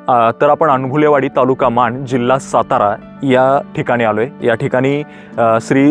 तर आपण अनघुलेवाडी, तालुका माण, जिल्हा सातारा या ठिकाणी आलो आहे। या ठिकाणी श्री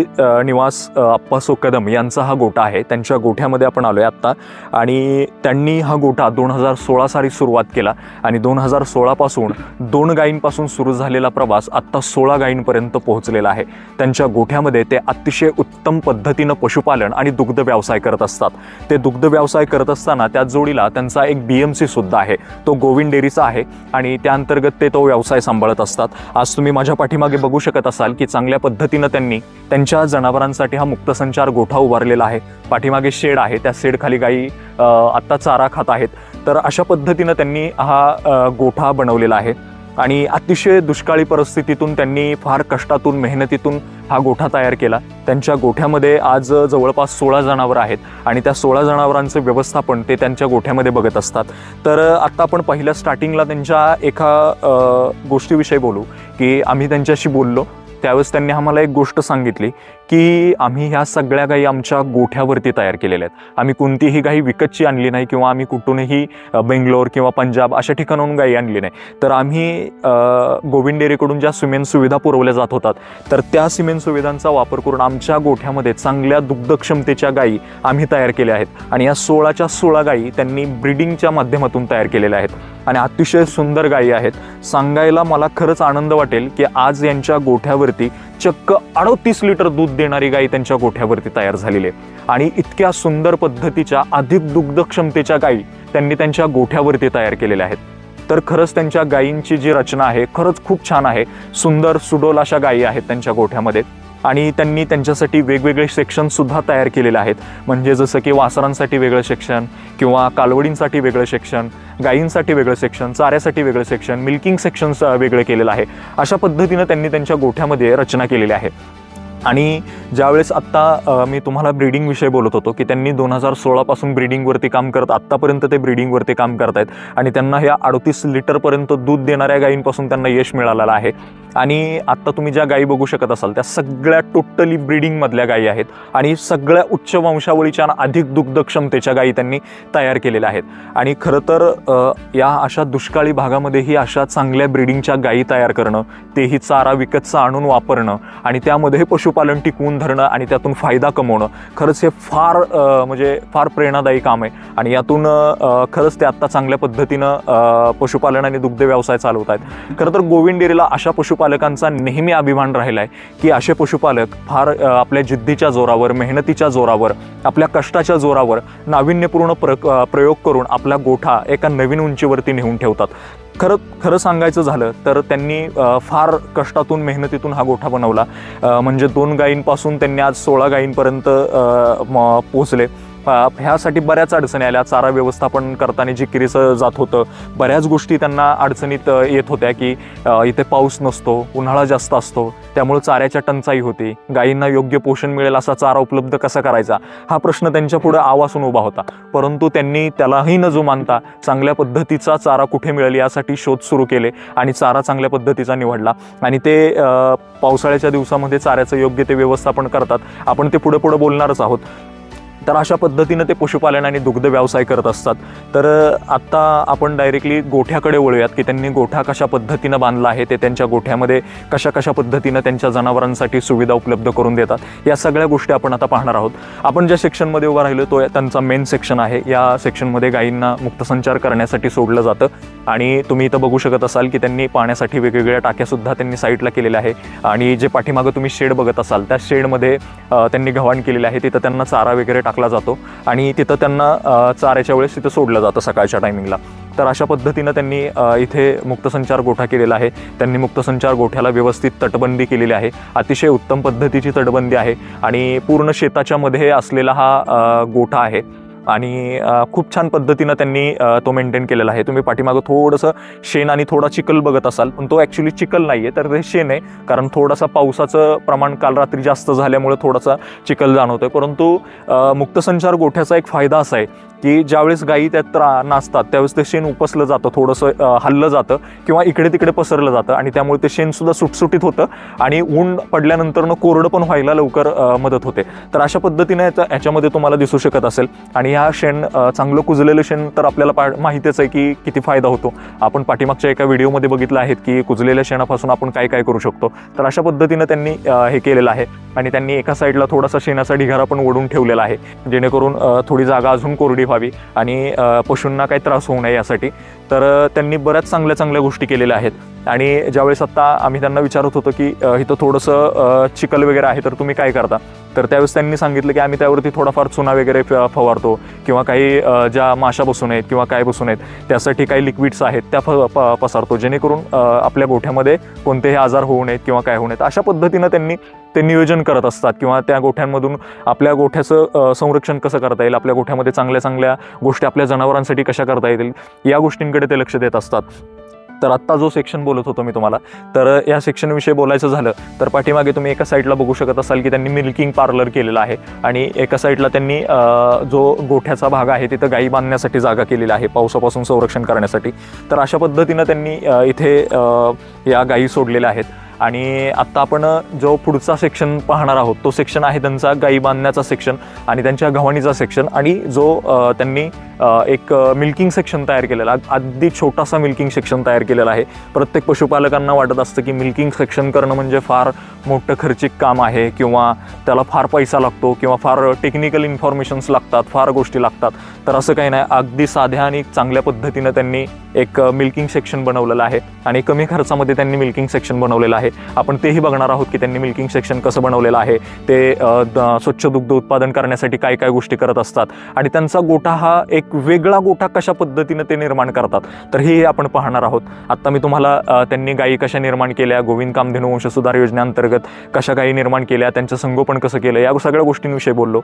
निवास अप्पासो कदम यांचा हा गोठा आहे। त्यांच्या गोठ्यामध्ये आपण आलो आहे आत्ता आणि त्यांनी हा गोठा 2016 साली सुरुवात केला आणि 2016 पासून 2 गायींपासून सुरू झालेला प्रवास आत्ता 16 गायींपर्यंत पोहोचलेला आहे। त्यांच्या गोठ्यामध्ये ते अतिशय उत्तम पद्धतीनं पशुपालन आणि दुग्ध व्यवसाय करत असतात। ते दुग्ध व्यवसाय करत असताना त्या जोडीला त्यांचा एक BMC सुद्धा आहे, तो गोविंद डेअरीचा आहे आणि त्या अंतर्गत ते तो व्यवसाय सांभाळत असतात। आज तुम्ही माझ्या पाठीमागे बघू शकत असाल की चांगल्या पद्धतीनं त्यांनी त्यांच्या जनावरांसाठी हा मुक्तसंचार गोठा उभारलेला आहे। पाठीमागे शेड आहे, त्या शेड खाली गायी आत्ता चारा खात आहेत। तर अशा पद्धतीनं त्यांनी हा गोठा बनवलेला आहे आणि अतिशय दुष्काळी परिस्थितीतून त्यांनी फार कष्टातून मेहनतीतून हा गोठा तयार केला। त्यांच्या गोठ्यामध्ये आज जवळपास 16 जनावरं आहेत आणि त्या 16 जनावरांचं व्यवस्थापन ते त्यांच्या गोठ्यामध्ये बघत असतात। तर आत्ता आपण पहिल्या स्टार्टिंगला त्यांच्या एका गोष्टीविषयी बोलू की आम्ही त्यांच्याशी बोललो त्यावेळेस त्यांनी आम्हाला एक गोष्ट सांगितली की आम्ही ह्या सगळ्या गायी आमच्या गोठ्यावरती तयार केलेल्या आहेत। आम्ही कोणतीही गायी विकतची आणली नाही किंवा आम्ही कुठूनही बेंगलोर किंवा पंजाब अशा ठिकाणाहून गायी आणली नाही। तर आम्ही गोविंद डेअरीकडून ज्या सिमेंट सुविधा पुरवल्या जात होतात तर त्या सिमेंट सुविधांचा वापर करून आमच्या गोठ्यामध्ये चांगल्या दुग्धक्षमतेच्या गायी आम्ही तयार केल्या आहेत आणि या 16च्या 16 गायी त्यांनी ब्रीडिंगच्या माध्यमातून तयार केलेल्या आहेत आणि अतिशय सुंदर गायी आहेत। सांगायला मला खरंच आनंद वाटेल की आज यांच्या गोठ्यावरती चक्क 38 लिटर दूध देणारी गाय त्यांच्या गोठ्यावरती तयार झालेली आहे आणि इतक्या सुंदर पद्धतीच्या अधिक दुग्ध क्षमतेच्या गायी त्यांनी त्यांच्या गोठ्यावरती तयार केलेल्या आहेत। तर खरंच त्यांच्या गायींची जी रचना आहे खरंच खूप छान आहे। सुंदर सुडोल अशा गायी आहेत त्यांच्या गोठ्यामध्ये आणि त्यांनी त्यांच्यासाठी वेगवेगळे सेक्शन सुद्धा तयार केलेले आहेत। म्हणजे जसं की वासरांसाठी वेगळं सेक्शन किंवा कालवडींसाठी वेगळं सेक्शन, गायींसाठी वेगळं सेक्शन, चाऱ्यासाठी वेगळं सेक्शन, मिल्किंग सेक्शन वेगळं केलेलं आहे। अशा पद्धतीनं त्यांनी त्यांच्या गोठ्यामध्ये रचना केलेली आहे। आणि ज्यावेळेस आत्ता मी तुम्हाला ब्रीडिंगविषयी बोलत होतो की त्यांनी 2016 पासून ब्रीडिंगवरती काम करत आत्तापर्यंत ते ब्रीडिंगवरती काम करत आहेत आणि त्यांना ह्या 38 लिटरपर्यंत दूध देणाऱ्या गायींपासून त्यांना यश मिळालेलं आहे। आणि आत्ता तुम्ही ज्या गायी बघू शकत असाल त्या सगळ्या टोटली ब्रीडिंगमधल्या गायी आहेत आणि सगळ्या उच्च वंशावळीच्या अधिक दुग्ध क्षमतेच्या गायी त्यांनी तयार केलेल्या आहेत। आणि खरं तर या अशा दुष्काळी भागामध्येही अशा चांगल्या ब्रीडिंगच्या गायी तयार करणं, तेही चारा विकतचा आणून वापरणं आणि त्यामध्ये पशुपालन टिकवून धरणं आणि त्यातून फायदा कमवणं खरंच हे फार प्रेरणादायी काम आहे आणि यातून खरंच ते आत्ता चांगल्या पद्धतीनं पशुपालन आणि दुग्ध व्यवसाय चालवत आहेत। खरं तर गोविंद डेअरीला अशा पशुपालकांचा नेहमी अभिमान राहिला आहे की असे पशुपालक फार आपल्या जिद्दीच्या जोरावर, मेहनतीच्या जोरावर, आपल्या कष्टाच्या जोरावर नाविन्यपूर्ण प्रयोग करून आपला गोठा एका नवीन उंचीवरती नेऊन ठेवतात। खरं सांगायचं झालं तर त्यांनी फार कष्टातून मेहनतीतून हा गोठा बनवला। म्हणजे 2 गायींपासून त्यांनी आज 16 गायींपर्यंत पोहोचले। ह्यासाठी बऱ्याच अडचणी आल्या। चारा व्यवस्थापन करताना जी किरीचं जात होतं, बऱ्याच गोष्टी त्यांना अडचणीत येत होत्या की इथे पाऊस नसतो, उन्हाळा जास्त असतो, त्यामुळे चाऱ्याच्या टंचाई होती, गायींना योग्य पोषण मिळेल असा चारा उपलब्ध कसा करायचा हा प्रश्न त्यांच्या पुढे आवासून उभा होता। परंतु त्यांनी त्यालाही न जुमानता चांगल्या पद्धतीचा चारा कुठे मिळेल यासाठी शोध सुरू केले आणि चारा चांगल्या पद्धतीचा निवडला आणि ते पावसाळ्याच्या दिवसामध्ये चाऱ्याचं योग्य ते व्यवस्थापन करतात। आपण ते पुढे बोलणारच आहोत। तर अशा पद्धतीनं ते पशुपालन आणि दुग्ध व्यवसाय करत असतात। तर आत्ता आपण डायरेक्टली गोठ्याकडे वळूयात की त्यांनी गोठा कशा पद्धतीनं बांधला आहे, ते त्यांच्या गोठ्यामध्ये कशा पद्धतीनं त्यांच्या जनावरांसाठी सुविधा उपलब्ध करून देतात, या सगळ्या गोष्टी आपण आता पाहणार आहोत। आपण ज्या सेक्शनमध्ये उभा राहिलो तो त्यांचा मेन सेक्शन आहे। या सेक्शनमध्ये गायींना मुक्तसंचार करण्यासाठी सोडलं जातं आणि तुम्ही इथं बघू शकत असाल की त्यांनी पाण्यासाठी वेगवेगळ्या टाक्यासुद्धा त्यांनी साईडला केलेल्या आहे आणि जे पाठीमागं तुम्ही शेड बघत असाल त्या शेडमध्ये त्यांनी गव्हाण केलेलं आहे। तिथं त्यांना चारा वगैरे टाकला जातो आणि तिथं त्यांना चाऱ्याच्या वेळेस तिथं सोडलं जातं सकाळच्या टायमिंगला। तर अशा पद्धतीनं त्यांनी इथे मुक्तसंचार गोठा केलेला आहे। त्यांनी मुक्तसंचार गोठ्याला व्यवस्थित तटबंदी केलेली आहे, अतिशय उत्तम पद्धतीची तटबंदी आहे आणि पूर्ण शेताच्या मध्ये असलेला हा गोठा आहे आणि खूप छान पद्धतीनं त्यांनी तो मेंटेन केलेला आहे। तुम्ही पाठीमागं थोडंसं शेण आणि थोडा चिखल बघत असाल, पण तो ॲक्च्युली चिखल नाही आहे तर ते शेण आहे, कारण थोडासा पावसाचं प्रमाण काल रात्री जास्त झाल्यामुळे थोडासा चिखल जाणवतोय। परंतु मुक्तसंचार गोठ्याचा एक फायदा असा आहे की ज्यावेळेस गायी त्यात नाचतात त्यावेळेस ते शेण उपसलं जातं, थोडंसं हललं जातं किंवा इकडे तिकडे पसरलं जातं आणि त्यामुळे ते शेणसुद्धा सुटसुटीत होतं आणि ऊन पडल्यानंतरनं कोरडं पण व्हायला लवकर मदत होते। तर अशा पद्धतीने याच्यामध्ये तुम्हाला दिसू शकत असेल आणि ह्या शेण चांगलं कुजलेलं शेण तर आपल्याला माहितीच आहे की किती फायदा होतो. आपण पाठीमागच्या एका व्हिडिओमध्ये बघितलं आहे की कुजलेल्या शेणापासून आपण काय काय करू शकतो. तर अशा पद्धतीनं त्यांनी हे केलेलं आहे आणि त्यांनी एका साईडला थोडासा शेणाचा ढिगारा पण ओढून ठेवलेला आहे, जेणेकरून थोडी जागा अजून कोरडी व्हावी आणि पशूंना काही त्रास होऊ नये यासाठी. तर त्यांनी बऱ्याच चांगल्या गोष्टी केलेल्या आहेत. आणि ज्यावेळेस आत्ता आम्ही त्यांना विचारत होतो की इथं थोडंसं चिखल वगैरे आहे तर तुम्ही काय करता, तर त्यावेळेस त्यांनी सांगितलं की आम्ही त्यावरती थोडाफार चुना वगैरे फवारतो किंवा काही ज्या माशा बसून आहेत किंवा काय बसून आहेत त्यासाठी काही लिक्विड्स आहेत त्या पसारतो, जेणेकरून आपल्या गोठ्यामध्ये कोणतेही आजार होऊ नयेत किंवा काय होऊ नयेत. अशा पद्धतीनं त्यांनी ते नियोजन करत असतात किंवा त्या गोठ्यांमधून आपल्या गोठ्याचं संरक्षण कसं करता येईल, आपल्या गोठ्यामध्ये चांगल्या गोष्टी आपल्या जनावरांसाठी कशा करता येतील या गोष्टींकडे ते लक्ष देत असतात. तर आत्ता जो सेक्शन बोलत होतो मी तुम्हाला, तर या सेक्शनविषयी बोलायचं झालं तर पाठीमागे तुम्ही एका साईडला बघू शकत असाल की त्यांनी मिल्किंग पार्लर केलेलं आहे आणि एका साईडला त्यांनी जो गोठ्याचा भाग आहे तिथं गाई बांधण्यासाठी जागा केलेली आहे पावसापासून संरक्षण करण्यासाठी. तर अशा पद्धतीनं त्यांनी इथे या गायी सोडलेल्या आहेत. आणि आत्ता आपण जो पुढचा सेक्शन पाहणार आहोत तो सेक्शन आहे त्यांचा गाई बांधण्याचा सेक्शन आणि त्यांच्या गव्हाणीचा सेक्शन आणि जो त्यांनी एक मिल्किंग सेक्शन तयार केलेला, अगदी छोटासा मिल्किंग सेक्शन तयार केलेला आहे. प्रत्येक पशुपालकांना वाटत असतं की मिल्किंग सेक्शन करणं म्हणजे फार मोठं खर्चिक काम आहे किंवा त्याला फार पैसा लागतो किंवा फार टेक्निकल इन्फॉर्मेशन्स लागतात, फार गोष्टी लागतात. तर असं काही नाही, अगदी साध्या आणि चांगल्या पद्धतीनं त्यांनी एक मिल्किंग सेक्शन बनवलेलं आहे आणि कमी खर्चामध्ये त्यांनी मिल्किंग सेक्शन बनवलेलं आहे. आपण तेही बघणार आहोत की त्यांनी मिल्किंग सेक्शन कसं बनवलेलं आहे, ते स्वच्छ दुग्ध उत्पादन करण्यासाठी काय काय गोष्टी करत असतात आणि त्यांचा गोठा हा एक वेगळा गोठा कशा पद्धतीनं ते निर्माण करतात तर हे आपण पाहणार आहोत. आत्ता मी तुम्हाला त्यांनी गायी कशा निर्माण केल्या, गोविंद कामधेनू वंशसुधार योजनेअंतर्गत कशा गायी निर्माण केल्या, त्यांचं संगोपन कसं केलं या सगळ्या गोष्टींविषयी बोललो.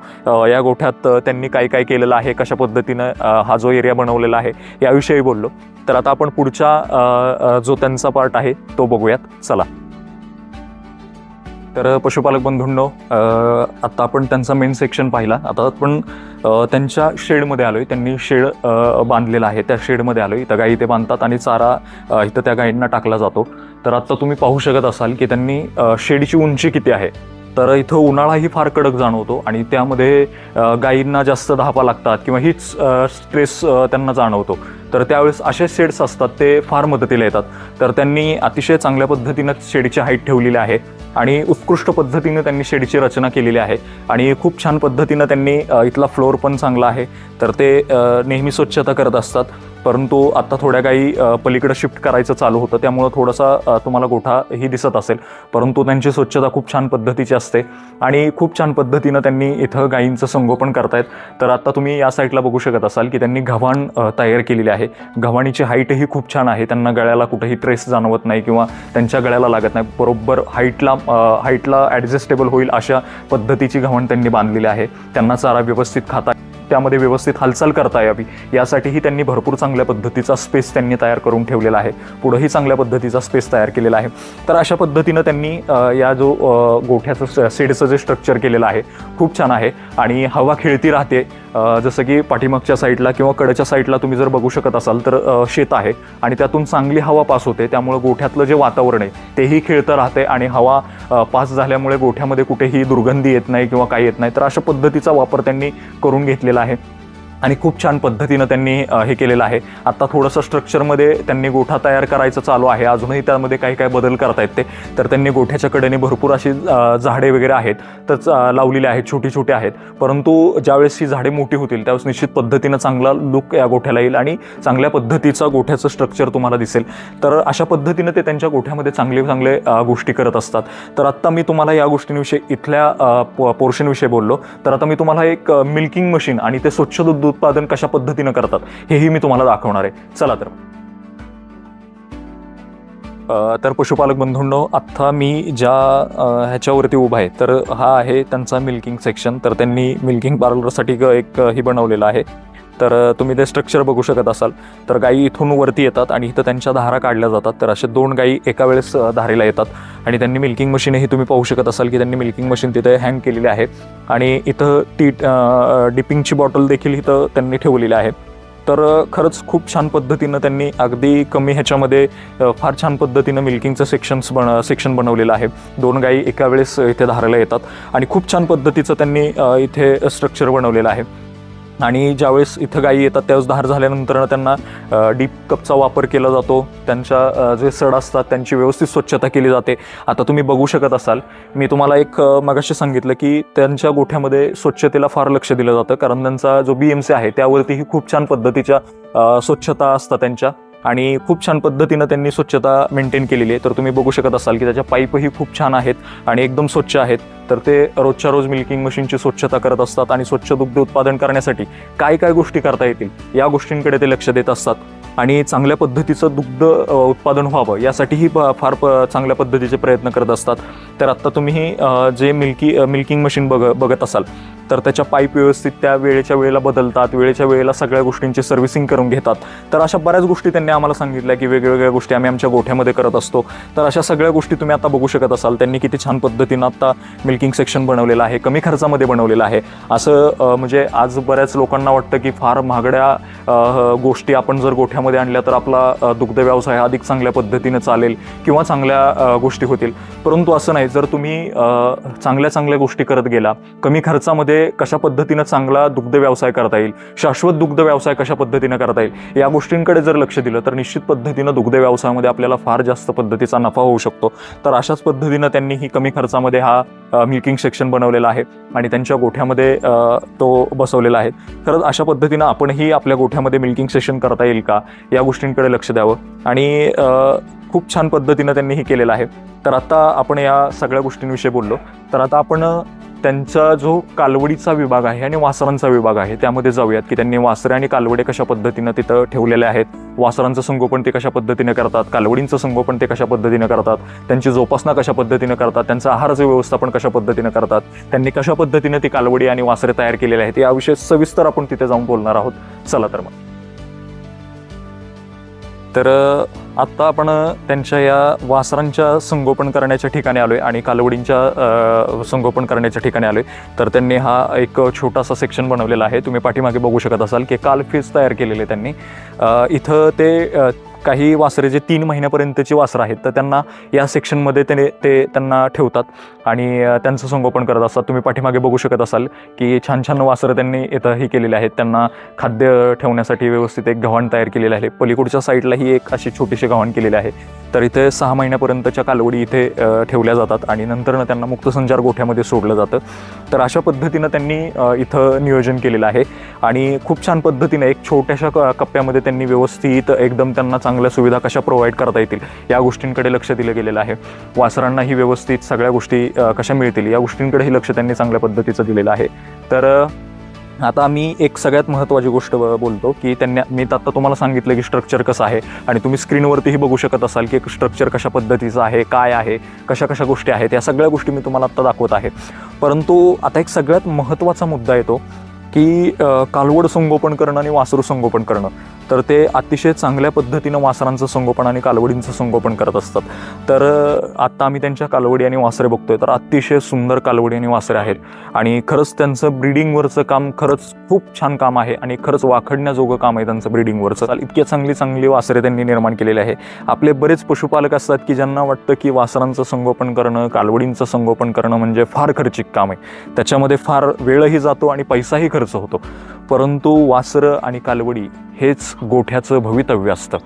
या गोठ्यात त्यांनी काय काय केलेलं आहे, कशा पद्धतीनं हा जो एरिया बनवलेला आहे याविषयी बोललो. तर आता आपण पुढचा जो त्यांचा पार्ट आहे तो बघूयात, चला. तर पशुपालक बंधूंनो, आत्ता आपण त्यांचा मेन सेक्शन पाहिला. आता आपण त्यांच्या शेडमध्ये आलो आहे. त्यांनी शेड बांधलेला आहे, त्या शेडमध्ये आलो आहे. इथं गाई ते बांधतात आणि चारा इथं त्या गायींना टाकला जातो. तर आत्ता तुम्ही पाहू शकत असाल की त्यांनी शेडची उंची किती आहे. तर इथं उन्हाळाही फार कडक जाणवतो आणि त्यामध्ये गायींना जास्त धापा लागतात किंवा हीच स्ट्रेस त्यांना जाणवतो. तर त्यावेळेस असे शेड्स असतात ते फार मदतीला येतात. तर त्यांनी अतिशय चांगल्या पद्धतीनं शेडची हाईट ठेवलेली आहे आणि उत्कृष्ट पद्धतीनं त्यांनी शेडची रचना केलेली आहे आणि खूप छान पद्धतीनं त्यांनी इथला फ्लोअर पण चांगला आहे. तर ते नेहमी स्वच्छता करत असतात. परंतु आता थोड्या काही पलीकडे शिफ्ट करायचं चालू होतं, त्यामुळं थोडासा तुम्हाला गोठाही दिसत असेल, परंतु त्यांची स्वच्छता खूप छान पद्धतीची असते आणि खूप छान पद्धतीनं त्यांनी इथं गायींचं संगोपन करतायत. तर आता तुम्ही या साईडला बघू शकत असाल की त्यांनी गव्हाण तयार केलेली आहे. गव्हाणीची हाईटही खूप छान आहे, त्यांना गळ्याला कुठेही ट्रेस जाणवत नाही किंवा त्यांच्या गळ्याला लागत नाही, बरोबर हाईटला ॲडजस्टेबल होईल अशा पद्धतीची गव्हाण त्यांनी बांधलेली आहे. त्यांना चारा व्यवस्थित खाता, त्यामध्ये व्यवस्थित हालचाल करता यावी यासाठीही त्यांनी भरपूर चांगल्या पद्धतीचा स्पेस त्यांनी तयार करून ठेवलेला आहे. पुढेही चांगल्या पद्धतीचा स्पेस तयार केलेला आहे. तर अशा पद्धतीनं त्यांनी या जो गोठ्याचं शेडचं जे स्ट्रक्चर केलेलं आहे खूप छान आहे आणि हवा खेळती राहते. जसं की पाठीमागच्या साईडला किंवा कडेच्या साईडला तुम्ही जर बघू शकत असाल तर शेत आहे आणि त्यातून चांगली हवा पास होते. त्यामुळे गोठ्यातलं जे वातावरण आहे तेही खेळतं राहते आणि हवा पास झाल्यामुळे गोठ्यामध्ये कुठेही दुर्गंधी येत नाही किंवा काही येत नाही. तर अशा पद्धतीचा वापर त्यांनी करून घेतलेला आहे आणि खूप छान पद्धतीनं त्यांनी हे केलेलं आहे. आत्ता थोडंसं स्ट्रक्चरमध्ये त्यांनी गोठा तयार करायचं चालू आहे, अजूनही त्यामध्ये काही काय बदल करता येते. तर त्यांनी गोठ्याच्या कडेने भरपूर अशी झाडे वगैरे आहेत तर लावलेली आहेत, छोटी छोटी आहेत. परंतु ज्यावेळेस ही झाडे मोठी होतील त्यावेळेस निश्चित पद्धतीनं चांगला लुक या गोठ्याला येईल आणि चांगल्या पद्धतीचा गोठ्याचं स्ट्रक्चर तुम्हाला दिसेल. तर अशा पद्धतीनं ते त्यांच्या गोठ्यामध्ये चांगले गोष्टी करत असतात. तर आत्ता मी तुम्हाला या गोष्टींविषयी इथल्या पोर्शनविषयी बोललो. तर आता मी तुम्हाला एक मिल्किंग मशीन आणि ते स्वच्छ दूध उत्पादन कशा पद्धतीनं करतात हेही मी तुम्हाला दाखवणार आहे. चला तर पशुपालक बंधूंनो, आत्ता मी ज्या ह्याच्यावरती उभा आहे तर हा आहे त्यांचा मिल्किंग सेक्शन. तर त्यांनी मिल्किंग पार्लरसाठी एक ही बनवलेलं आहे. तर तुम्ही ते स्ट्रक्चर बघू शकत असाल. तर गायी इथून वरती येतात आणि इथं त्यांच्या धारा काढल्या जातात. तर असे 2 गायी एका वेळेस धारेला येतात आणि त्यांनी मिल्किंग मशीनही तुम्ही पाहू शकत असाल की त्यांनी मिल्किंग मशीन तिथे हँग केलेली आहे आणि इथं ती डिपिंगची बॉटल देखील इथं त्यांनी ठेवलेली आहे. तर खरंच खूप छान पद्धतीनं त्यांनी अगदी कमी ह्याच्यामध्ये फार छान पद्धतीनं मिल्किंगचं सेक्शन बनवलेलं आहे. 2 गायी एका वेळेस इथे धारायला येतात आणि खूप छान पद्धतीचं त्यांनी इथे स्ट्रक्चर बनवलेलं आहे. आणि ज्यावेळेस इथं गायी येतात त्यावेळेस धार झाल्यानंतर त्यांना डीप कपचा वापर केला जातो. त्यांच्या जे सड असतात त्यांची व्यवस्थित स्वच्छता केली जाते. आता तुम्ही बघू शकत असाल, मी तुम्हाला एक मगाशी सांगितलं की त्यांच्या गोठ्यामध्ये स्वच्छतेला फार लक्ष दिलं जातं, कारण त्यांचा जो BMC आहे त्यावरतीही खूप छान पद्धतीच्या स्वच्छता असतात त्यांच्या, आणि खूप छान पद्धतीनं त्यांनी स्वच्छता मेंटेन केलेली आहे. तर तुम्ही बघू शकत असाल की त्याच्या पाईपही खूप छान आहेत आणि एकदम स्वच्छ आहेत. तर ते रोजच्या रोज मिल्किंग मशीनची स्वच्छता करत असतात आणि स्वच्छ दुग्ध उत्पादन करण्यासाठी काय काय गोष्टी करता येतील या गोष्टींकडे ते लक्ष देत असतात. आणि चांगल्या पद्धतीचं दुग्ध उत्पादन व्हावं यासाठीही फार चांगल्या पद्धतीचे प्रयत्न करत असतात. तर आत्ता तुम्ही जे मिल्किंग मशीन बघत असाल तर त्याच्या पाईप व्यवस्थित त्या वेळेच्या वेळेला बदलतात, वेळेच्या वेळेला सगळ्या गोष्टींची सर्व्हिसिंग करून घेतात. तर अशा बऱ्याच गोष्टी त्यांनी आम्हाला सांगितल्या की वेगवेगळ्या गोष्टी आम्ही आमच्या गोठ्यामध्ये करत असतो. तर अशा सगळ्या गोष्टी तुम्ही आता बघू शकत असाल. त्यांनी किती छान पद्धतीनं आता मिल्किंग सेक्शन बनवलेलं आहे, कमी खर्चामध्ये बनवलेलं आहे. असं म्हणजे आज बऱ्याच लोकांना वाटतं की फार महागड्या गोष्टी आपण जर गोठ्यामध्ये आणल्या तर आपला दुग्ध व्यवसाय अधिक चांगल्या पद्धतीनं चालेल किंवा चांगल्या गोष्टी होतील. परंतु असं नाही. जर तुम्ही चांगल्या गोष्टी करत गेला, कमी खर्चामध्ये कशा पद्धतीनं चांगला दुग्ध व्यवसाय करता येईल, शाश्वत दुग्ध व्यवसाय कशा पद्धतीनं करता येईल या गोष्टींकडे जर लक्ष दिलं तर निश्चित पद्धतीनं दुग्ध व्यवसायामध्ये आपल्याला फार जास्त पद्धतीचा नफा होऊ शकतो. तर अशाच पद्धतीनं त्यांनी ही कमी खर्चामध्ये हा मिल्किंग सेक्शन बनवलेला आहे आणि त्यांच्या गोठ्यामध्ये तो बसवलेला आहे. खरंच अशा पद्धतीनं आपणही आपल्या गोठ्यामध्ये मिल्किंग सेक्शन करता येईल का या गोष्टींकडे लक्ष द्यावं. आणि खूप छान पद्धतीनं त्यांनी हे केलेलं आहे. तर आता आपण या सगळ्या गोष्टींविषयी बोललो. तर आता आपण त्यांचा जो कालवडीचा विभाग आहे आणि वासरांचा विभाग आहे त्यामध्ये जाऊयात की त्यांनी वासरे आणि कालवडे कशा पद्धतीनं तिथं ठेवलेले आहेत, वासरांचं संगोपन ते कशा पद्धतीने करतात, कालवडींचं संगोपन ते कशा पद्धतीने करतात, त्यांची जोपासना कशा पद्धतीने करतात, त्यांचं आहाराचं व्यवस्थापन कशा पद्धतीने करतात, त्यांनी कशा पद्धतीने ती कालवडी आणि वासरे तयार केलेले आहेत याविषयी सविस्तर आपण तिथे जाऊन बोलणार आहोत. चला तर मग. तर आत्ता आपण त्यांच्या या वासरांच्या संगोपन करण्याच्या ठिकाणी आलो आहे आणि कालवडींच्या संगोपन करण्याच्या ठिकाणी आलो आहे. तर त्यांनी हा एक छोटासा सेक्शन बनवलेला आहे. तुम्ही पाठीमागे बघू शकत असाल की कालफेज तयार केलेले त्यांनी. इथं ते काही वासरे जे 3 महिन्यापर्यंतची वासरं आहेत तर त्यांना या सेक्शनमध्ये त्यांना ठेवतात आणि त्यांचं संगोपन करत असतात. तुम्ही पाठीमागे बघू शकत असाल की छान छान वासरं त्यांनी इथं ही केलेली आहेत. त्यांना खाद्य ठेवण्यासाठी व्यवस्थित एक गव्हाण तयार केलेलं आहे. पलीकडच्या साईडलाही एक अशी छोटीशी गव्हाण केलेली आहे. तर इथे 6 महिन्यापर्यंतच्या कालवडी इथे ठेवल्या जातात आणि नंतरनं त्यांना मुक्तसंचार गोठ्यामध्ये सोडलं जातं. तर अशा पद्धतीनं त्यांनी इथं नियोजन केलेलं आहे आणि खूप छान पद्धतीने एक छोट्याशा कप्प्यामध्ये त्यांनी व्यवस्थित एकदम त्यांना चांगल्या सुविधा कशा प्रोव्हाइड करता येतील या गोष्टींकडे लक्ष दिलं गेलेलं आहे. वासरांनाही व्यवस्थित सगळ्या गोष्टी कशा मिळतील या गोष्टींकडेही लक्ष त्यांनी चांगल्या पद्धतीचं दिलेलं आहे. तर आता मी एक सगळ्यात महत्त्वाची गोष्ट बोलतो की मी आता तुम्हाला सांगितलं की स्ट्रक्चर कसं आहे आणि तुम्ही स्क्रीनवरतीही बघू शकत असाल की स्ट्रक्चर कशा पद्धतीचं आहे, काय आहे, कशा गोष्टी आहेत या सगळ्या गोष्टी मी तुम्हाला आत्ता दाखवत आहे. परंतु आता एक सगळ्यात महत्त्वाचा मुद्दा येतो की कालवड संगोपन करणं आणि वासरू संगोपन करणं. तर ते अतिशय चांगल्या पद्धतीनं वासरांचं संगोपन आणि कालवडींचं संगोपन करत असतात. तर आत्ता आम्ही त्यांच्या कालवडी आणि वासरे बघतोय तर अतिशय सुंदर कालवडी आणि वासरे आहेत आणि खरंच त्यांचं ब्रीडिंगवरचं काम खरंच खूप छान काम आहे आणि खरंच वाखडण्याजोगं काम आहे त्यांचं ब्रीडिंगवरचं. इतक्या चांगली वासरे त्यांनी निर्माण केलेले आहे. आपले बरेच पशुपालक असतात की ज्यांना वाटतं की वासरांचं संगोपन करणं, कालवडींचं संगोपन करणं म्हणजे फार खर्चिक काम आहे, त्याच्यामध्ये फार वेळही जातो आणि पैसाही खर्च होतो. परंतु वासरं आणि कालवडी हेच गोठ्याचं भवितव्य असतं.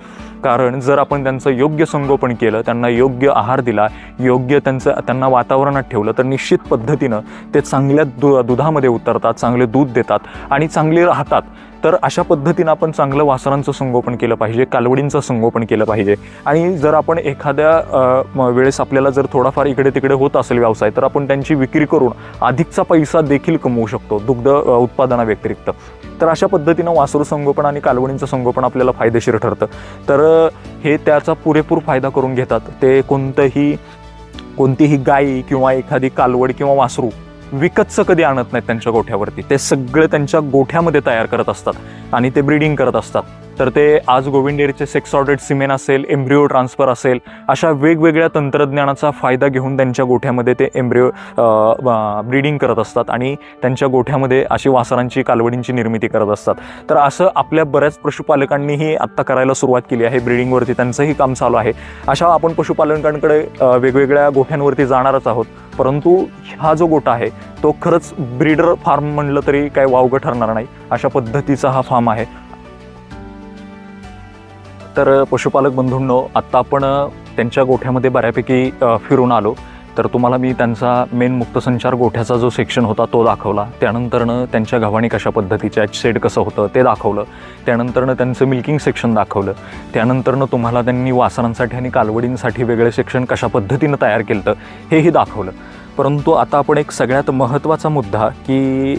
कारण जर आपण त्यांचं योग्य संगोपन केलं, त्यांना योग्य आहार दिला, योग्य त्यांना वातावरणात ठेवलं तर निश्चित पद्धतीनं ते चांगल्या दुधामध्ये उतरतात, चांगले दूध देतात आणि चांगले राहतात. तर अशा पद्धतीनं आपण चांगलं वासरांचं संगोपन केलं पाहिजे, कालवडींचं संगोपन केलं पाहिजे. आणि जर आपण एखाद्या वेळेस आपल्याला जर थोडाफार इकडे तिकडे होत असेल व्यवसाय तर आपण त्यांची विक्री करून अधिकचा पैसा देखील कमवू शकतो दुग्ध उत्पादनाव्यतिरिक्त. तर अशा पद्धतीनं वासरू संगोपन आणि कालवडींचं संगोपन आपल्याला फायदेशीर ठरतं. तर हे त्याचा पुरेपूर फायदा करून घेतात. ते कोणतीही गाई किंवा एखादी कालवड किंवा वासरू विकतचं कधी आणत नाहीत त्यांच्या गोठ्यावरती. ते सगळे त्यांच्या गोठ्यामध्ये तयार करत असतात आणि ते ब्रीडिंग करत असतात. तर ते आज गोविंद डेअरीचे सेक्स ऑर्डेड सिमेन असेल, एम्ब्रिओ ट्रान्सफर असेल, अशा वेगवेगळ्या तंत्रज्ञानाचा फायदा घेऊन त्यांच्या गोठ्यामध्ये ते एम्ब्रिओ ब्रीडिंग करत असतात आणि त्यांच्या गोठ्यामध्ये अशी वासरांची कालवडींची निर्मिती करत असतात. तर असं आपल्या बऱ्याच पशुपालकांनीही आत्ता करायला सुरुवात केली आहे. ब्रीडिंगवरती त्यांचंही काम चालू आहे. अशा आपण पशुपालकांकडे वेगवेगळ्या गोठ्यांवरती जाणारच आहोत. परंतु हा जो गोठा आहे तो खरंच ब्रीडर फार्म म्हणलं तरी काय वावगं ठरणार नाही, अशा पद्धतीचा हा फार्म आहे. तर पशुपालक बंधूंनो, आत्ता आपण त्यांच्या गोठ्यामध्ये बऱ्यापैकी फिरून आलो. तर तुम्हाला मी त्यांचा मेन मुक्तसंचार गोठ्याचा जो सेक्शन होता तो दाखवला. त्यानंतरनं त्यांच्या गव्हाणी कशा पद्धतीच्या, शेड कसं होतं ते दाखवलं. त्यानंतरनं त्यांचं मिल्किंग सेक्शन दाखवलं. त्यानंतरनं तुम्हाला त्यांनी वासरांसाठी आणि कालवडींसाठी वेगळे सेक्शन कशा पद्धतीनं तयार केलं हेही दाखवलं. परंतु आता आपण एक सगळ्यात महत्त्वाचा मुद्दा की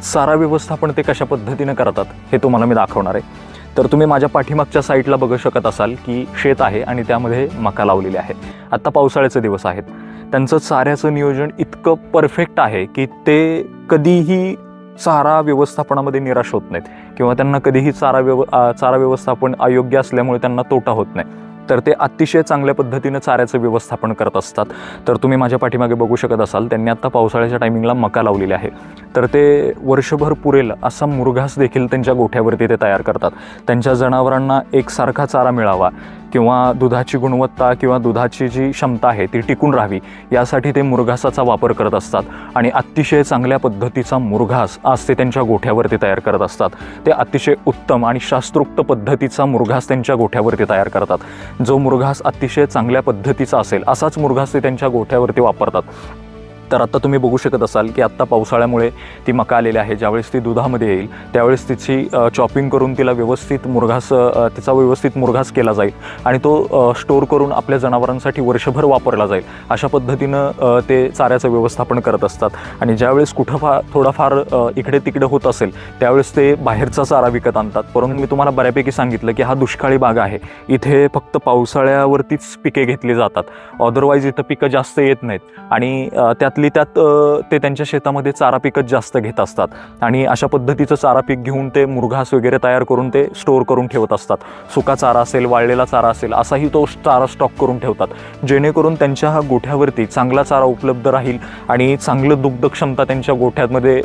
चारा व्यवस्थापन ते कशा पद्धतीनं करतात हे तुम्हाला मी दाखवणार आहे. तर तुम्ही माझ्या पाठीमागच्या साईडला बघू शकत असाल की शेत आहे आणि त्यामध्ये मका लावलेली आहे. आत्ता पावसाळ्याचे दिवस आहेत. त्यांचं चाऱ्याचं नियोजन इतकं परफेक्ट आहे की ते कधीही चारा व्यवस्थापनामध्ये निराश होत नाहीत किंवा त्यांना कधीही चारा व्यवस्थापन अयोग्य असल्यामुळे त्यांना तोटा होत नाही. तर ते अतिशय चांगल्या पद्धतीनं चाऱ्याचं व्यवस्थापन करत असतात. तर तुम्ही माझ्या पाठीमागे बघू शकत असाल त्यांनी आत्ता पावसाळ्याच्या टायमिंगला मका लावलेली आहे. तर ते वर्षभर पुरेल असा मुरघास देखील त्यांच्या गोठ्यावरती ते तयार करतात. त्यांच्या जनावरांना एकसारखा चारा मिळावा किंवा दुधाची गुणवत्ता किंवा दुधाची जी क्षमता आहे ती टिकून राहावी यासाठी ते मुरघासाचा वापर करत असतात आणि अतिशय चांगल्या पद्धतीचा मुरघास आज ते त्यांच्या गोठ्यावरती तयार करत असतात. ते अतिशय उत्तम आणि शास्त्रोक्त पद्धतीचा मुरघास त्यांच्या गोठ्यावरती तयार करतात. जो मुरघास अतिशय चांगल्या पद्धतीचा असेल असाच मुरघास ते त्यांच्या गोठ्यावरती वापरतात. तर आता तुम्ही बघू शकत असाल की आत्ता पावसाळ्यामुळे ती मका आलेली आहे. ज्यावेळेस ती दुधामध्ये येईल त्यावेळेस तिची चॉपिंग करून तिला तिचा व्यवस्थित मुरघास केला जाईल आणि तो स्टोअर करून आपल्या जनावरांसाठी वर्षभर वापरला जाईल. अशा पद्धतीनं ते चाऱ्याचं व्यवस्थापन करत असतात. आणि ज्यावेळेस थोडाफार इकडे तिकडे होत असेल त्यावेळेस ते बाहेरचा चारा विकत आणतात. परंतु मी तुम्हाला बऱ्यापैकी सांगितलं की हा दुष्काळी भाग आहे. इथे फक्त पावसाळ्यावरतीच पिके घेतली जातात. अदरवाईज इथं पिकं जास्त येत नाहीत आणि त्यात ते त्यांच्या शेतामध्ये चारा पिकच जास्त घेत असतात आणि अशा पद्धतीचं चारा पीक घेऊन ते मुरघास वगैरे तयार करून ते स्टोअर करून ठेवत असतात. सुका चारा असेल, वाळलेला चारा असेल असाही तो चारा स्टॉक करून ठेवतात, जेणेकरून त्यांच्या हा गोठ्यावरती चांगला चारा उपलब्ध राहील आणि चांगलं दुग्धक्षमता त्यांच्या गोठ्यामध्ये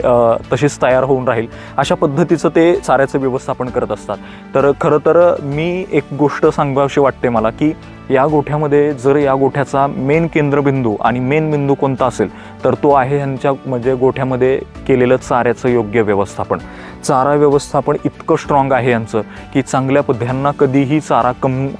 तशीच तयार होऊन राहील. अशा पद्धतीचं ते चाऱ्याचं व्यवस्थापन करत असतात. तर खरं तर मी एक गोष्ट सांगावीशी वाटते मला की या गोठ्यामध्ये जर या गोठ्याचा मेन केंद्रबिंदू आणि मेन बिंदू कोणता असेल तर तो आहे ह्यांच्या म्हणजे गोठ्यामध्ये केलेलं चाऱ्याचं योग्य व्यवस्थापन. चारा व्यवस्थापन इतकं स्ट्रॉंग आहे यांचं की चांगल्या पद्धतीनं कधीही चारा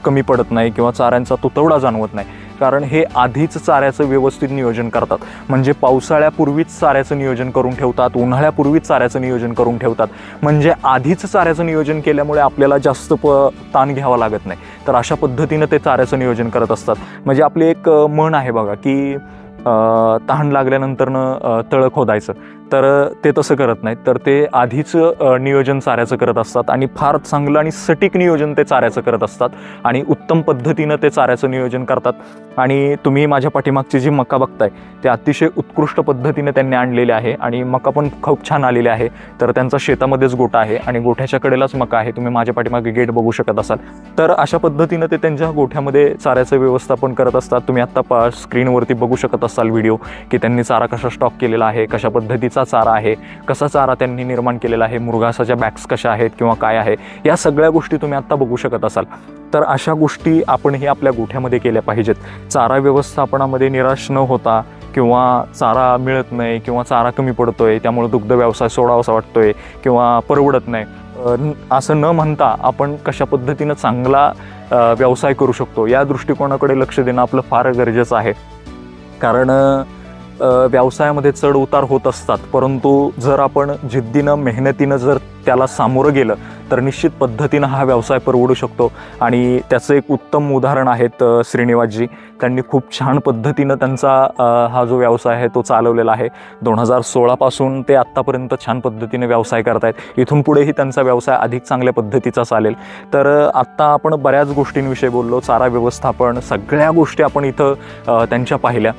कमी पडत नाही किंवा चाऱ्यांचा तुटवडा जाणवत नाही. कारण हे आधीच चाऱ्याचं व्यवस्थित नियोजन करतात. म्हणजे पावसाळ्यापूर्वीच चाऱ्याचं नियोजन करून ठेवतात, उन्हाळ्यापूर्वीच चाऱ्याचं नियोजन करून ठेवतात. म्हणजे आधीच चाऱ्याचं नियोजन केल्यामुळे आपल्याला जास्त ताण घ्यावा लागत नाही. तर अशा पद्धतीनं ते चाऱ्याचं नियोजन करत असतात. म्हणजे आपली एक म्हण आहे बघा की तहान लागल्यानंतरनं तळं खोदायचं. तर ते तसं करत नाहीत. तर ते आधीच नियोजन चाऱ्याचं करत असतात आणि फार चांगलं आणि सटीक नियोजन ते चाऱ्याचं करत असतात आणि उत्तम पद्धतीनं ते चाऱ्याचं नियोजन करतात. आणि तुम्ही माझ्या पाठीमागची जी मका बघताय ते अतिशय उत्कृष्ट पद्धतीने त्यांनी आणलेले आहे आणि मका पण खूप छान आलेली आहे. तर त्यांचा शेतामध्येच गोठा आहे आणि गोठ्याच्या कडेलाच मका आहे. तुम्ही माझ्या पाठीमागे गेट बघू शकत असाल. तर अशा पद्धतीनं ते त्यांच्या गोठ्यामध्ये चाऱ्याचं व्यवस्थापन करत असतात. तुम्ही आत्ता स्क्रीनवरती बघू शकत असाल व्हिडिओ की त्यांनी चारा कसा स्टॉक केलेला आहे, कशा पद्धतीचा चारा आहे, कसा चारा त्यांनी निर्माण केलेला आहे, मुरघासाच्या बॅग्स कशा आहेत किंवा काय आहे, या सगळ्या गोष्टी तुम्ही आत्ता बघू शकत असाल. तर अशा गोष्टी आपणही आपल्या गोठ्यामध्ये केल्या पाहिजेत. चारा व्यवस्थापनामध्ये निराश न होता किंवा चारा मिळत नाही किंवा चारा कमी पडतोय त्यामुळे दुग्ध व्यवसाय सोडावासा वाटतोय किंवा परवडत नाही असं न म्हणता आपण कशा पद्धतीनं चांगला व्यवसाय करू शकतो या दृष्टिकोनाकडे लक्ष देणं आपलं फार गरजेचं आहे. कारण व्यवसायामध्ये चढ उतार होत असतात, परंतु जर आपण जिद्दीनं मेहनतीनं जर त्याला सामोरं गेलं तर निश्चित पद्धतीनं हा व्यवसाय परवडू शकतो. आणि त्याचं एक उत्तम उदाहरण आहेत श्रीनिवासजी. त्यांनी खूप छान पद्धतीनं त्यांचा हा जो व्यवसाय आहे तो चालवलेला आहे. 2016 पासून ते आत्तापर्यंत छान पद्धतीने व्यवसाय करत आहेत. इथून पुढेही त्यांचा व्यवसाय अधिक चांगल्या पद्धतीचा चालेल. तर आत्ता आपण बऱ्याच गोष्टींविषयी बोललो, चारा व्यवस्थापन सगळ्या गोष्टी आपण इथं त्यांच्या पाहिल्या.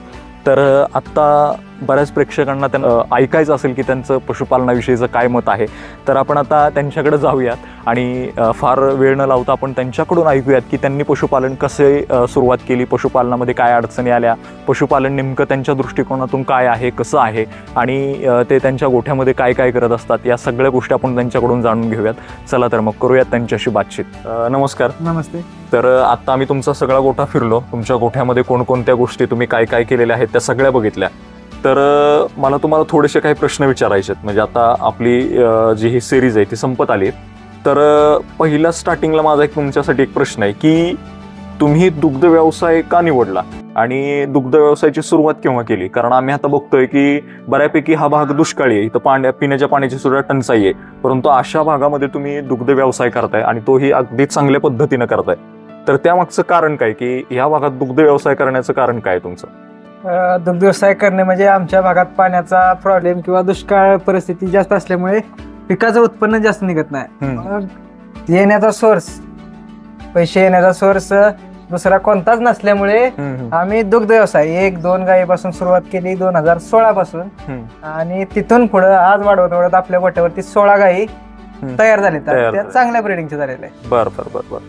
तर आत्ता बऱ्याच प्रेक्षकांना ऐकायचं असेल की त्यांचं पशुपालनाविषयीचं काय मत आहे. तर आपण आता त्यांच्याकडे जाऊयात आणि फार वेळ न लावता आपण त्यांच्याकडून ऐकूयात की त्यांनी पशुपालन कसे सुरुवात केली, पशुपालनामध्ये काय अडचणी आल्या, पशुपालन नेमकं त्यांच्या दृष्टिकोनातून काय आहे, कसं आहे आणि ते त्यांच्या गोठ्यामध्ये काय काय करत असतात, या सगळ्या गोष्टी आपण त्यांच्याकडून जाणून घेऊयात. चला तर मग करूयात त्यांच्याशी बातचीत. नमस्कार. नमस्ते. तर आत्ता आम्ही तुमचा सगळा गोठा फिरलो. तुमच्या गोठ्यामध्ये कोणकोणत्या गोष्टी तुम्ही काय काय केलेल्या आहेत त्या सगळ्या बघितल्या. तर मला तुम्हाला थोडेसे काही प्रश्न विचारायचे आहेत. म्हणजे आता आपली जी ही सिरीज आहे ती संपत आली. तर पहिल्या स्टार्टिंगला माझा तुमच्यासाठी एक प्रश्न आहे की तुम्ही दुग्ध व्यवसाय का निवडला आणि दुग्ध व्यवसायाची सुरुवात केव्हा केली? कारण आम्ही आता बघतोय की बऱ्यापैकी हा भाग दुष्काळी आहे, इथं पिण्याच्या पाण्याची सुद्धा टंचाई आहे, परंतु अशा भागामध्ये तुम्ही दुग्ध व्यवसाय करताय आणि तोही अगदी चांगल्या पद्धतीनं करताय. तर त्यामागचं कारण काय की ह्या भागात दुग्ध व्यवसाय करण्याचं कारण काय तुमचं? दुग्ध व्यवसाय करणे म्हणजे आमच्या भागात पाण्याचा प्रॉब्लेम किंवा दुष्काळ परिस्थिती जास्त असल्यामुळे पिकाचं उत्पन्न जास्त निघत नाही. येण्याचा सोर्स, पैसे येण्याचा सोर्स दुसरा कोणताच नसल्यामुळे आम्ही दुग्ध व्यवसाय 1-2 गायीपासून सुरुवात केली 2016 पासून आणि तिथून पुढे आज वाढवत वाढवत आपल्या गोट्यावरती 16 गायी तयार झाल्या, त्या चांगल्या ब्रीडिंगच्या झालेल्या आहेत. बरं.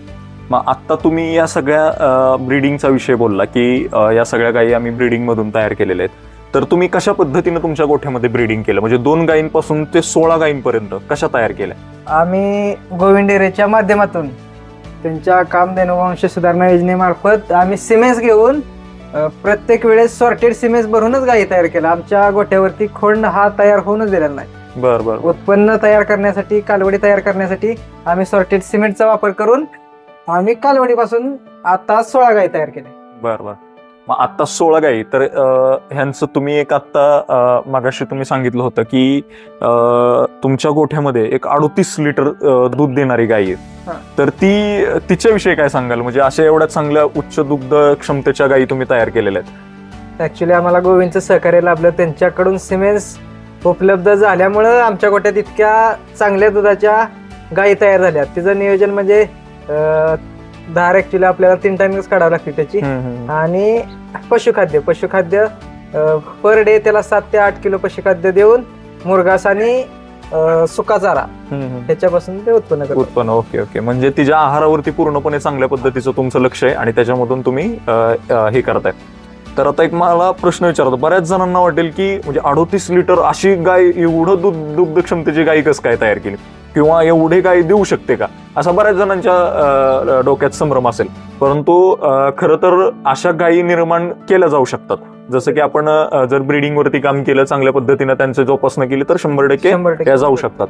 मग आता तुम्ही या सगळ्या ब्रीडिंगचा विषय बोलला की या सगळ्या गायी आम्ही ब्रीडिंग मधून तयार केलेल्या आहेत. तर तुम्ही कशा पद्धतीने तुमच्या गोठ्यामध्ये ब्रीडिंग केलं? म्हणजे 2 गायींपासून ते 16 गायींपर्यंत कशा तयार केल्या? आम्ही गोविंद डेअरीच्या माध्यमातून त्यांच्या कामधेनु वंश सुधारणा योजनेमार्फत आम्ही सिमेंस घेऊन प्रत्येक वेळेस सॉर्टेड सिमेंस भरूनच गायी तयार केल्या. आमच्या गोठ्यावरती खोंड हा तयार होऊनच दिलेला नाही. बरं. उत्पन्न तयार करण्यासाठी, कालवडी तयार करण्यासाठी आम्ही सॉर्टेड सिमेंटचा वापर करून आम्ही कालवडीपासून आता 16 गायी तयार केल्या. बरं. मग आता 16 गायी, तर ह्यांचं तुम्ही एक आता मागाशी तुम्ही सांगितलं होतं की तुमच्या गोठ्यामध्ये एक 38 लिटर दूध देणारी गायी आहे. तर तिच्याविषयी काय सांगाल? म्हणजे अशा एवढ्या चांगल्या उच्च दुग्ध क्षमतेच्या गायी तुम्ही तयार केलेल्या आहेत. ऍक्च्युली आम्हाला गोविंदचं सहकार्य लाभलं. त्यांच्याकडून सिमेंस उपलब्ध झाल्यामुळं आमच्या गोठ्यात इतक्या चांगल्या दुधाच्या गायी तयार झाल्या. तिचं नियोजन म्हणजे धार ऍक्च्युली आपल्याला 3 टाइम्स काढावं लागते त्याची. आणि पशुखाद्य पर डे त्याला 7 ते 8 किलो पशुखाद्य देऊन मुरघास आणि सुका चारा त्याच्यापासून ते उत्पन्न. ओके. म्हणजे तिच्या आहारावरती पूर्णपणे चांगल्या पद्धतीचं तुमचं लक्ष आहे आणि त्याच्यामधून तुम्ही हे करताय. तर आता एक मला प्रश्न विचारतो, बऱ्याच जणांना वाटेल की म्हणजे 38 लिटर अशी गाय, एवढं दुग्ध क्षमतेची गाय कसं काय तयार केली किंवा एवढे गाय देऊ शकते का, असा बऱ्याच जणांच्या डोक्यात संभ्रम असेल. परंतु खरं तर अशा गायी निर्माण केल्या जाऊ शकतात. जसं की आपण जर ब्रीडिंग वरती काम केलं, चांगल्या पद्धतीने त्यांचे जोपासना केली तर 100% त्या जाऊ शकतात.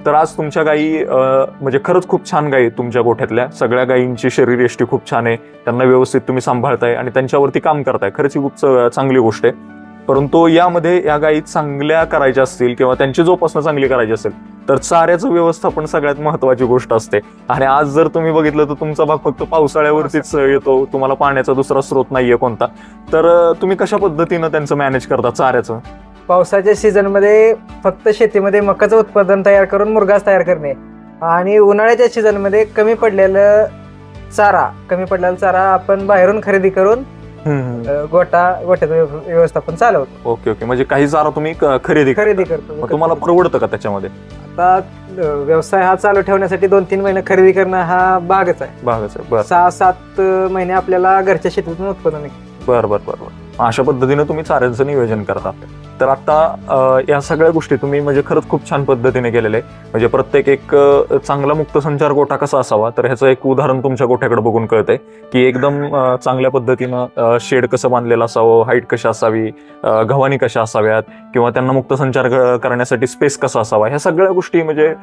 तर आज तुमच्या गायी म्हणजे खरंच खूप छान गायी तुमच्या गोठ्यातल्या. सगळ्या गायींची शरीरयष्टी खूप छान आहे, त्यांना व्यवस्थित तुम्ही सांभाळताय आणि त्यांच्यावरती काम करताय. खरंच ही खूप चांगली गोष्ट आहे. परंतु यामध्ये या गायी चांगल्या करायच्या असतील किंवा त्यांची जोपासना चांगली करायची असेल तर चाऱ्याचं व्यवस्थापन सगळ्यात महत्वाची गोष्ट असते. आणि आज जर तुम्ही बघितलं तर तुमचा भाग फक्त पावसाळ्यावरतीच येतो, तुम्हाला पाण्याचा दुसरा स्रोत नाहीये कोणता. तर तुम्ही कशा पद्धतीनं त्यांचं मॅनेज करता चाऱ्याचं? पावसाच्या सीझन मध्ये फक्त शेतीमध्ये मकाचं उत्पादन तयार करून मुरघास तयार करणे आणि उन्हाळ्याच्या सीझन मध्ये कमी पडलेला चारा आपण बाहेरून खरेदी करून गोठ्याचं व्यवस्थापन चालवतो. ओके. म्हणजे काही चारा तुम्ही खरेदी करतो. तुम्हाला परवडतं का त्याच्यामध्ये? आता व्यवसाय हा चालू ठेवण्यासाठी 2-3 महिने खरेदी करणं हा भागच आहे. 6-7 महिने आपल्याला घरच्या शेतीतून उत्पन्न निघतं. बरं. अशा पद्धतीने तुम्ही चाऱ्याचं नियोजन करता. तर आता या सगळ्या गोष्टी तुम्ही म्हणजे खरंच खूप छान पद्धतीने केलेलं आहे. म्हणजे प्रत्येक एक चांगला मुक्तसंचार गोठा कसा असावा तर ह्याचं एक उदाहरण तुमच्या गोठ्याकडे बघून कळतंय की एकदम चांगल्या पद्धतीनं शेड कसं बांधलेलं असावं, हाईट कशी असावी, गव्हाणी कशा असाव्यात किंवा त्यांना मुक्तसंचार करण्यासाठी स्पेस कसा असावा, ह्या सगळ्या गोष्टी म्हणजे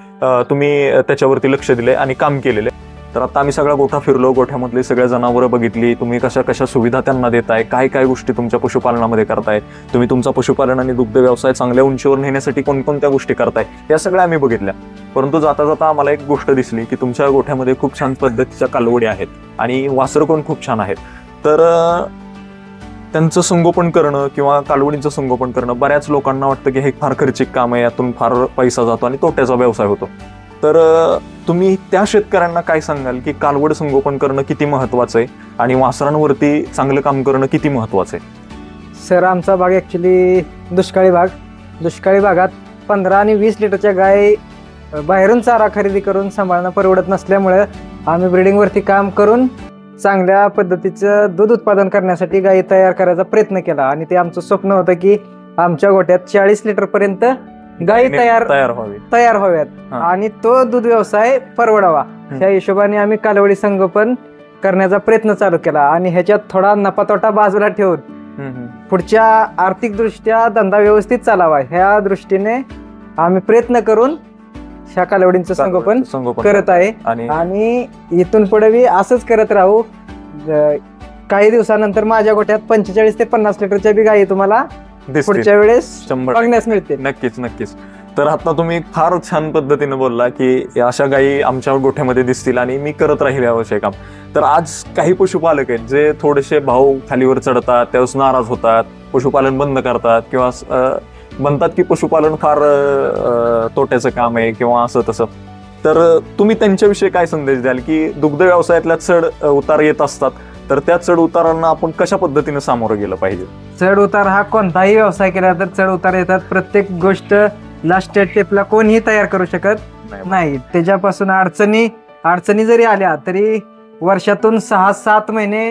तुम्ही त्याच्यावरती लक्ष दिले आणि काम केलेले. तर आता आम्ही सगळा गोठा फिरलो, गोठ्यामधली सगळ्या जनावरं बघितली, तुम्ही कशा सुविधा त्यांना देताय, काय गोष्टी तुमच्या पशुपालनामध्ये करताय, तुम्ही तुमचा पशुपालन आणि दुग्ध व्यवसाय चांगल्या उंचीवर नेण्यासाठी कोणकोणत्या गोष्टी करताय, या सगळ्या आम्ही बघितल्या. परंतु जाता आम्हाला एक गोष्ट दिसली की तुमच्या गोठ्यामध्ये खूप छान पद्धतीच्या कालवडी आहेत आणि वासरं पण खूप छान आहेत. तर त्यांचं संगोपन करणं किंवा कालवडींचं संगोपन करणं बऱ्याच लोकांना वाटतं की हे फार खर्चिक काम आहे, यातून फार पैसा जातो आणि तोट्याचा व्यवसाय होतो. तर तुम्ही त्या शेतकऱ्यांना काय सांगाल की कालवड संगोपन करणं किती महत्वाचं आहे आणि वासरांवरती चांगलं काम करणं किती महत्वाचं आहे? सर, आमचा भाग ऍक्च्युली दुष्काळी भागात 15 आणि 20 लिटरच्या गाय बाहेरून चारा खरेदी करून सांभाळणं परवडत नसल्यामुळे आम्ही ब्रीडिंगवरती काम करून चांगल्या पद्धतीचं दूध उत्पादन करण्यासाठी गायी तयार करायचा प्रयत्न केला. आणि ते आमचं स्वप्न होतं की आमच्या गोठ्यात 40 लिटर पर्यंत गायी तयार व्हाव्यात आणि तो दूध व्यवसाय परवडावा. त्या हिशोबाने आम्ही कालवडी संगोपन करण्याचा प्रयत्न चालू केला आणि ह्याच्यात थोडा नफा तोटा बाजूला ठेवून पुढच्या आर्थिकदृष्ट्या धंदा व्यवस्थित चालावा ह्या दृष्टीने आम्ही प्रयत्न करून ह्या कालवडींचं संगोपन करत आहे आणि इथून पुढे असंच करत राहू. काही दिवसानंतर माझ्या गोठ्यात 45 ते 50 लिटरच्या बी गायी तुम्हाला पुढच्या वेळेस बघण्यास मिळतील. नक्कीच नक्कीच. तर आता तुम्ही फार छान पद्धतीने बोलला की अशा गायी आमच्या गोठ्यामध्ये दिसतील आणि मी करत राहील याविषयी काम. तर आज काही पशुपालक आहेत जे थोडेसे भाव खालीवर चढतात, त्यावेळेस नाराज होतात, पशुपालन बंद करतात किंवा म्हणतात की पशुपालन फार तोट्याचं काम आहे किंवा असं तसं. तर तुम्ही त्यांच्याविषयी काय संदेश द्याल की दुग्ध व्यवसायातल्या चढ उतार येत असतात, तर त्या चढ उतारांना आपण कशा पद्धतीने सामोरं गेलं पाहिजे? चढ उतार हा कोणताही व्यवसाय केला तर चढ उतार येतात. प्रत्येक गोष्ट लास्ट स्टेपला कोणीही तयार करू शकत नाही. त्याच्यापासून अडचणी जरी आल्या तरी वर्षातून 6-7 महिने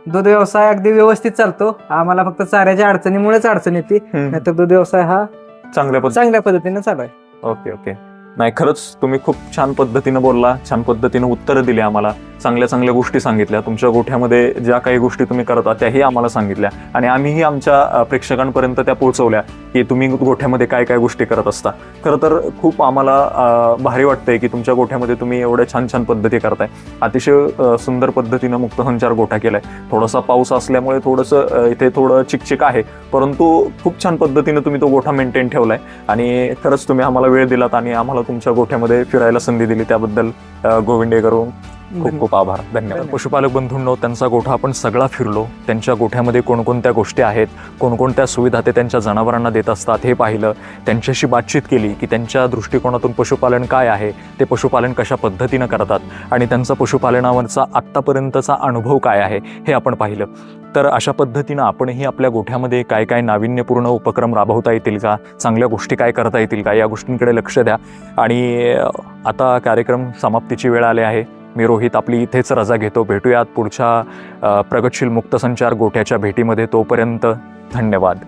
दूध व्यवसाय अगदी व्यवस्थित चालतो. आम्हाला फक्त चाऱ्याच्या अडचणीमुळेच अडचण येते, नाहीतर दूध व्यवसाय हा चांगल्या पद्धतीने चालू आहे. Okay okay. नाही, खरंच तुम्ही खूप छान पद्धतीने बोलला, छान पद्धतीने उत्तरं दिली आम्हाला, चांगल्या गोष्टी सांगितल्या. तुमच्या गोठ्यामध्ये ज्या काही गोष्टी तुम्ही करता त्याही आम्हाला सांगितल्या आणि आम्हीही आमच्या प्रेक्षकांपर्यंत त्या पोहोचवल्या की तुम्ही गोठ्यामध्ये काय काय गोष्टी करत असता. खरं तर खूप आम्हाला भारी वाटतंय की तुमच्या गोठ्यामध्ये तुम्ही एवढ्या छान पद्धती करताय. अतिशय सुंदर पद्धतीनं मुक्तसंचार गोठा केलाय. थोडासा पाऊस असल्यामुळे थोडंसं इथे थोडं चिकचिक आहे, परंतु खूप छान पद्धतीने तुम्ही तो गोठा मेंटेन ठेवलाय आणि खरंच तुम्ही आम्हाला वेळ दिलात आणि आम्हाला तुमच्या गोठ्यामध्ये फिरायला संधी दिली, त्याबद्दल गोविंदे करून खूप खूप आभार. धन्यवाद. पशुपालक बंधूंनो, त्यांचा गोठा आपण सगळा फिरलो. त्यांच्या गोठ्यामध्ये कोणकोणत्या गोष्टी आहेत, कोणकोणत्या सुविधा ते त्यांच्या जनावरांना देत असतात हे पाहिलं. त्यांच्याशी बातचीत केली की त्यांच्या दृष्टिकोनातून पशुपालन काय आहे, ते पशुपालन कशा पद्धतीनं करतात आणि त्यांचा पशुपालनावरचा आत्तापर्यंतचा अनुभव काय आहे हे आपण पाहिलं. तर अशा पद्धतीनं आपणही आपल्या गोठ्यामध्ये काय काय नाविन्यपूर्ण उपक्रम राबवता येतील का, चांगल्या गोष्टी काय करता येतील का, या गोष्टींकडे लक्ष द्या. आणि आता कार्यक्रम समाप्तीची वेळ आली आहे. मी रोहित आपली इथेच रजा घेतो. भेटूयात पुढच्या प्रगतशील मुक्तसंचार गोठ्याच्या भेटीमध्ये. तोपर्यंत धन्यवाद.